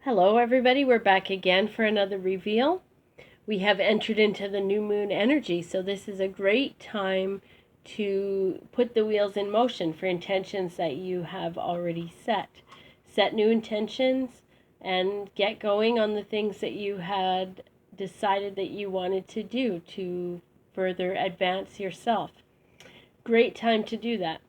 Hello everybody, we're back again for another reveal. We have entered into the new moon energy, so this is a great time to put the wheels in motion for intentions that you have already set. Set new intentions and get going on the things that you had decided that you wanted to do to further advance yourself. Great time to do that.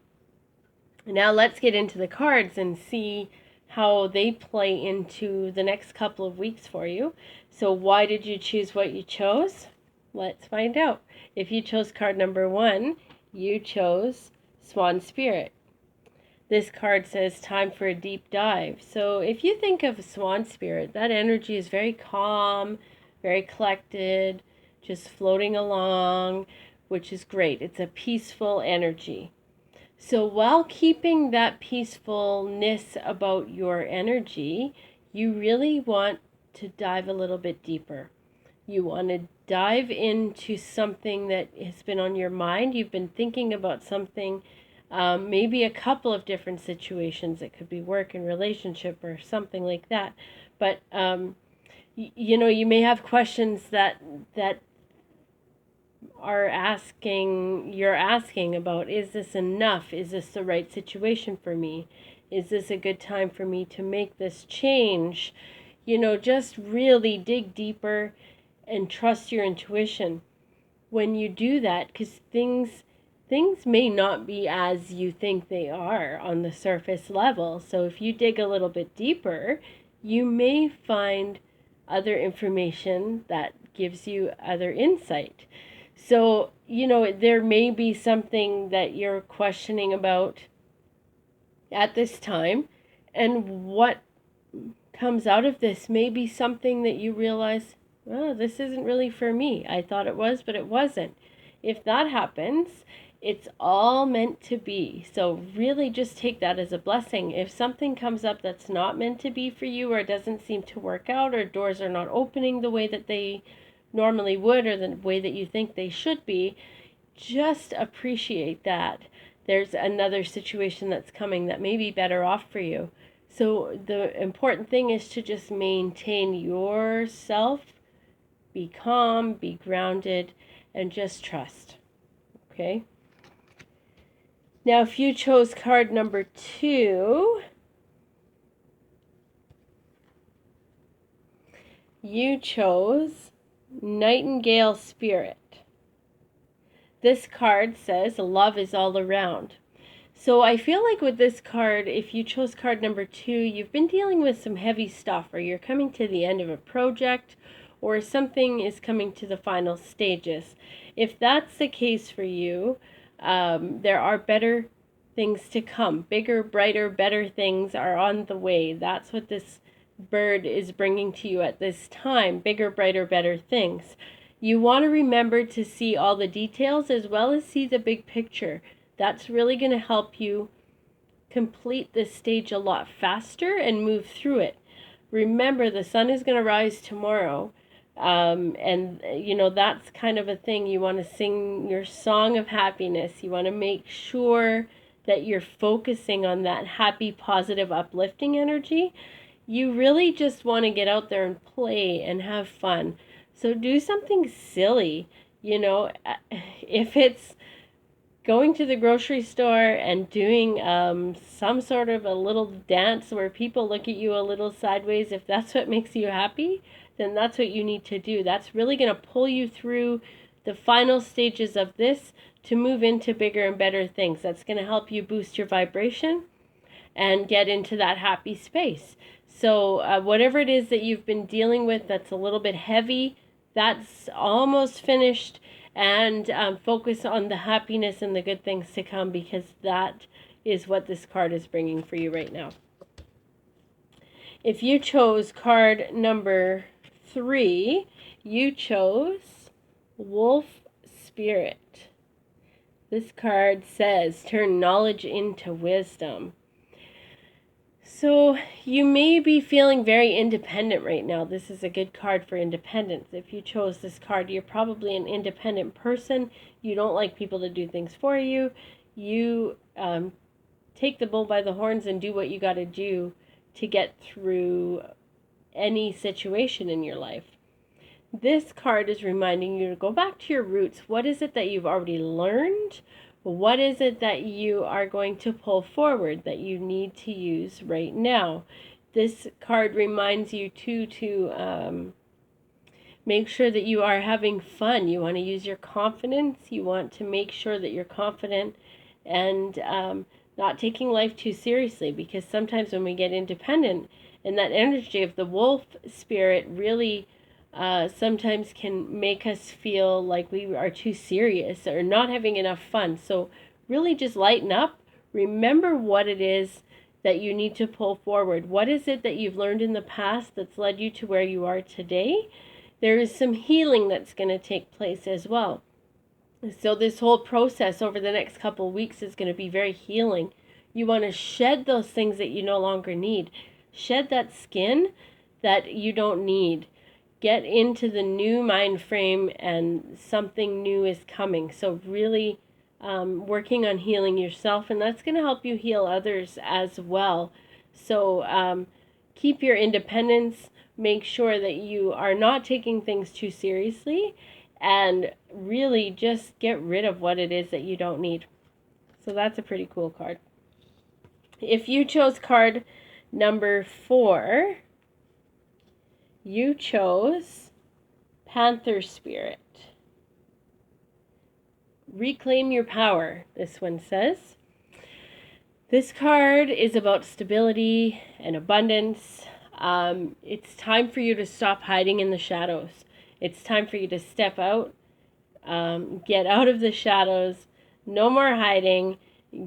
Now let's get into the cards and see how they play into the next couple of weeks for you. So why did you choose what you chose? Let's find out. If you chose card number 1, you chose Swan Spirit. This card says time for a deep dive. So if you think of Swan Spirit, that energy is very calm, very collected, just floating along, which is great. It's a peaceful energy. So while keeping that peacefulness about your energy, you really want to dive a little bit deeper. You want to dive into something that has been on your mind. You've been thinking about something, maybe a couple of different situations. It could be work and relationship or something like that. But, you may have questions that you're asking about, is this enough? Is this the right situation for me? Is this a good time for me to make this change? Just really dig deeper and trust your intuition when you do that, because things may not be as you think they are on the surface level. So if you dig a little bit deeper, you may find other information that gives you other insight. So, there may be something that you're questioning about at this time, and what comes out of this may be something that you realize, well, this isn't really for me. I thought it was, but it wasn't. If that happens, it's all meant to be. So really just take that as a blessing. If something comes up that's not meant to be for you, or doesn't seem to work out, or doors are not opening the way that they normally would, or the way that you think they should be, just appreciate that there's another situation that's coming that may be better off for you. So the important thing is to just maintain yourself, be calm, be grounded, and just trust. Okay? Now, if you chose card number 2, you chose Nightingale Spirit. This card says love is all around. So I feel like with this card, if you chose card number 2, you've been dealing with some heavy stuff, or you're coming to the end of a project, or something is coming to the final stages. If that's the case for you, there are better things to come. Bigger, brighter, better things are on the way. That's what this bird is bringing to you at this time. Bigger, brighter, better things. You want to remember to see all the details as well as see the big picture. That's really going to help you complete this stage a lot faster and move through it. Remember, the sun is going to rise tomorrow. And that's kind of a thing. You want to sing your song of happiness. You want to make sure that you're focusing on that happy, positive, uplifting energy. You really just want to get out there and play and have fun. So do something silly. If it's going to the grocery store and doing some sort of a little dance where people look at you a little sideways, if that's what makes you happy, then that's what you need to do. That's really going to pull you through the final stages of this to move into bigger and better things. That's going to help you boost your vibration and get into that happy space. So whatever it is that you've been dealing with that's a little bit heavy, that's almost finished. And focus on the happiness and the good things to come, because that is what this card is bringing for you right now. If you chose card number 3, you chose Wolf Spirit. This card says turn knowledge into wisdom. So you may be feeling very independent right now. This is a good card for independence. If you chose this card, you're probably an independent person. You don't like people to do things for you. You take the bull by the horns and do what you got to do to get through any situation in your life. This card is reminding you to go back to your roots. What is it that you've already learned? What is it that you are going to pull forward that you need to use right now? This card reminds you to make sure that you are having fun. You want to use your confidence. You want to make sure that you're confident and not taking life too seriously, because sometimes when we get independent and that energy of the wolf spirit really sometimes can make us feel like we are too serious or not having enough fun. So really just lighten up. Remember what it is that you need to pull forward. What is it that you've learned in the past that's led you to where you are today? There is some healing that's going to take place as well. So this whole process over the next couple of weeks is going to be very healing. You want to shed those things that you no longer need. Shed that skin that you don't need. Get into the new mind frame, and something new is coming. So really working on healing yourself, and that's going to help you heal others as well. So keep your independence. Make sure that you are not taking things too seriously, and really just get rid of what it is that you don't need. So that's a pretty cool card. If you chose card number 4, you chose Panther Spirit. Reclaim your power, this one says. This card is about stability and abundance. It's time for you to stop hiding in the shadows. It's time for you to step out, get out of the shadows. No more hiding.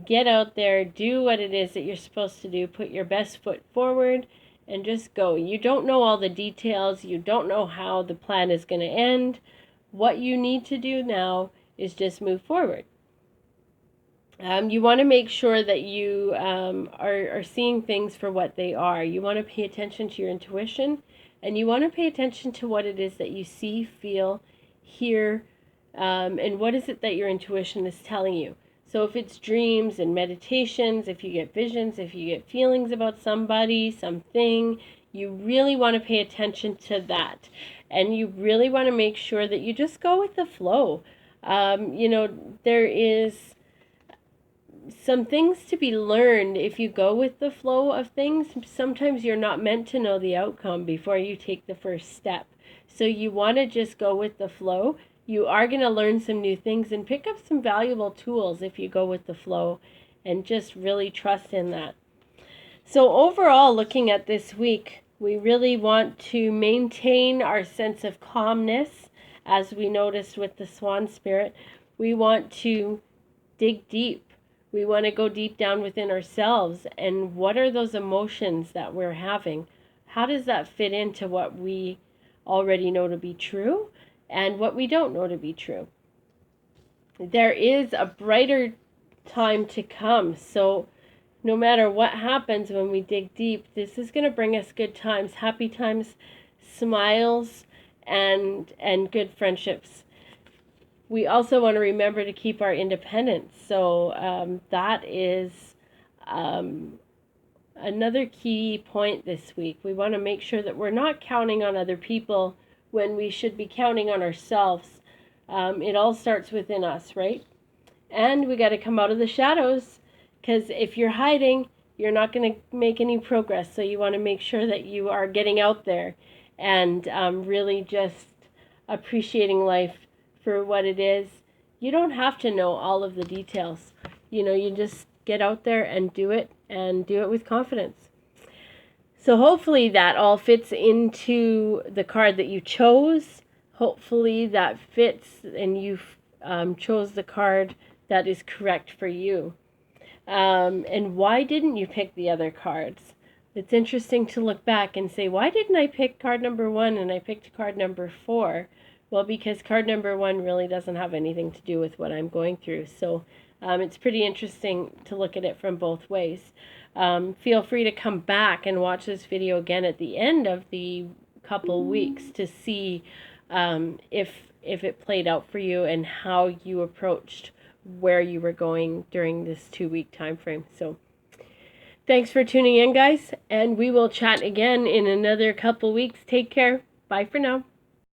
Get out there, do what it is that you're supposed to do. Put your best foot forward and just go. You don't know all the details. You don't know how the plan is going to end. What you need to do now is just move forward. You want to make sure that you are seeing things for what they are. You want to pay attention to your intuition, and you want to pay attention to what it is that you see, feel, hear, and what is it that your intuition is telling you. So if it's dreams and meditations, if you get visions, if you get feelings about somebody, something, you really want to pay attention to that. And you really want to make sure that you just go with the flow. There is some things to be learned if you go with the flow of things. Sometimes you're not meant to know the outcome before you take the first step. So you want to just go with the flow. You are going to learn some new things and pick up some valuable tools if you go with the flow and just really trust in that. So overall, looking at this week, we really want to maintain our sense of calmness, as we noticed with the Swan Spirit. We want to dig deep. We want to go deep down within ourselves. And what are those emotions that we're having? How does that fit into what we already know to be true and what we don't know to be true? There is a brighter time to come. So no matter what happens when we dig deep, this is going to bring us good times, happy times, smiles, and good friendships. We also want to remember to keep our independence. So that is another key point this week. We want to make sure that we're not counting on other people when we should be counting on ourselves. It all starts within us, right? And we got to come out of the shadows, because if you're hiding, you're not going to make any progress. So you want to make sure that you are getting out there and really just appreciating life for what it is. You don't have to know all of the details. You just get out there and do it with confidence. So hopefully that all fits into the card that you chose. Hopefully that fits and you chose the card that is correct for you. And why didn't you pick the other cards? It's interesting to look back and say, why didn't I pick card number 1 and I picked card number 4? Well, because card number 1 really doesn't have anything to do with what I'm going through. So it's pretty interesting to look at it from both ways. Feel free to come back and watch this video again at the end of the couple weeks to see if it played out for you and how you approached where you were going during this 2-week time frame. So Thanks for tuning in, guys, and we will chat again in another couple weeks. Take care. Bye for now.